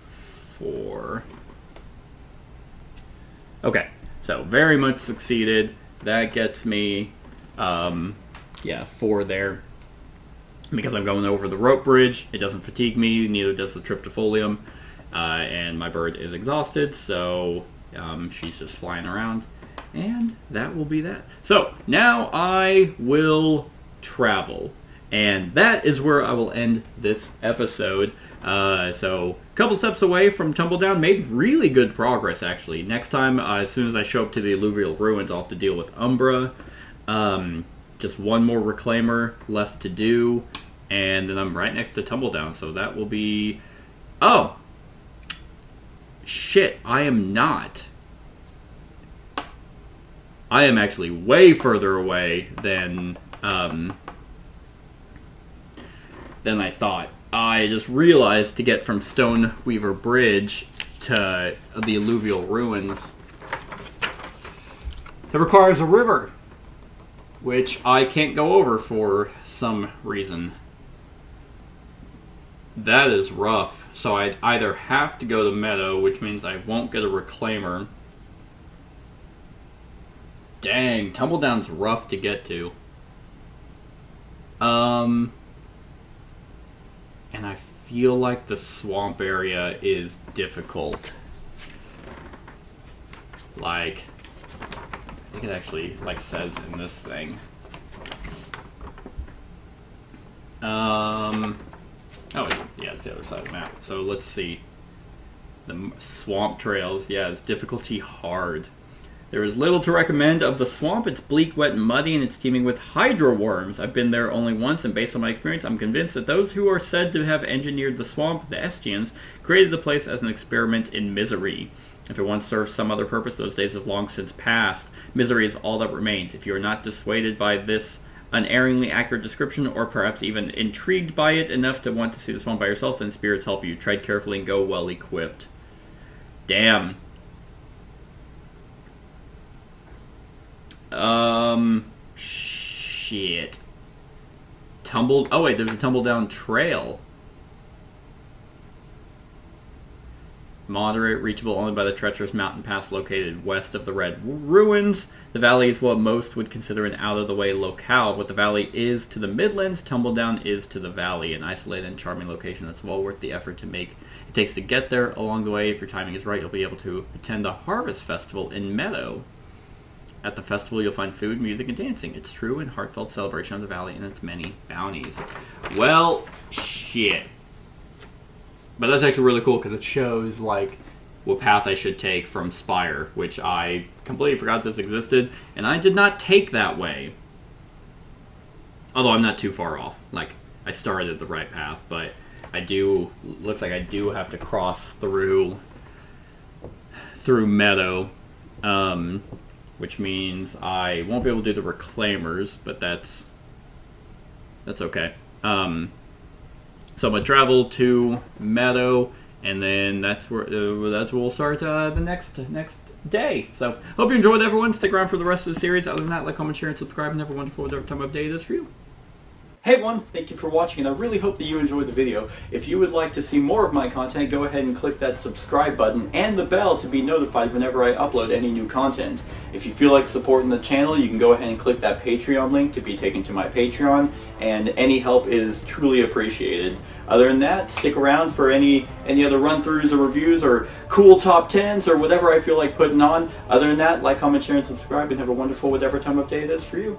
[SPEAKER 2] 4. Okay, so very much succeeded. That gets me, yeah, 4 there. Because I'm going over the rope bridge, it doesn't fatigue me, neither does the tryptophilia. And my bird is exhausted, so she's just flying around. And that will be that. So, now I will travel. And that is where I will end this episode. So, a couple steps away from Tumbledown. Made really good progress, actually. Next time, as soon as I show up to the alluvial ruins, I'll have to deal with Umbra. Just one more reclaimer left to do. And then I'm right next to Tumbledown. So that will be... Oh! Shit, I am not. I am actually way further away than I thought. I just realized to get from Stoneweaver Bridge to the alluvial ruins, it requires a river, which I can't go over for some reason. That is rough. So I'd either have to go to Meadow, which means I won't get a reclaimer. Dang, Tumbledown's rough to get to. And I feel like the swamp area is difficult. Like, I think it actually, like, says in this thing. Oh, it's the other side of the map. So let's see. The swamp trails, yeah, it's difficulty hard. There is little to recommend of the swamp. It's bleak, wet, and muddy, and it's teeming with hydro worms. I've been there only once, and based on my experience, I'm convinced that those who are said to have engineered the swamp, the Estians, created the place as an experiment in misery. If it once served some other purpose, those days have long since passed. Misery is all that remains. If you are not dissuaded by this unerringly accurate description, or perhaps even intrigued by it enough to want to see the swamp by yourself, then spirits help you. Tread carefully and go well equipped. Damn. Shit. Oh wait, there's a Tumbledown trail. Moderate, reachable only by the treacherous mountain pass located west of the Red Ruins. The valley is what most would consider an out-of-the-way locale. What the valley is to the Midlands, Tumbledown is to the valley. An isolated and charming location that's well worth the effort to make. It takes to get there. Along the way, if your timing is right, you'll be able to attend the Harvest Festival in Meadow. At the festival, you'll find food, music, and dancing. It's true and heartfelt celebration of the valley and its many bounties. Well, shit. But that's actually really cool because it shows, like, what path I should take from Spire, which I completely forgot this existed, and I did not take that way. Although I'm not too far off. Like, I started the right path, but I do... Looks like I do have to cross through Meadow. Which means I won't be able to do the reclaimers, but that's okay. So I'm gonna travel to Meadow, and then that's where we'll start the next day. So hope you enjoyed, everyone. Stick around for the rest of the series. Other than that, like, comment, share, and subscribe, and have a wonderful whatever time of day it is for you. Hey everyone, thank you for watching, and I really hope that you enjoyed the video. If you would like to see more of my content, go ahead and click that subscribe button and the bell to be notified whenever I upload any new content. If you feel like supporting the channel, you can go ahead and click that Patreon link to be taken to my Patreon, and any help is truly appreciated. Other than that, stick around for any other run-throughs or reviews or cool top 10s or whatever I feel like putting on. Other than that, like, comment, share, and subscribe, and have a wonderful whatever time of day it is for you.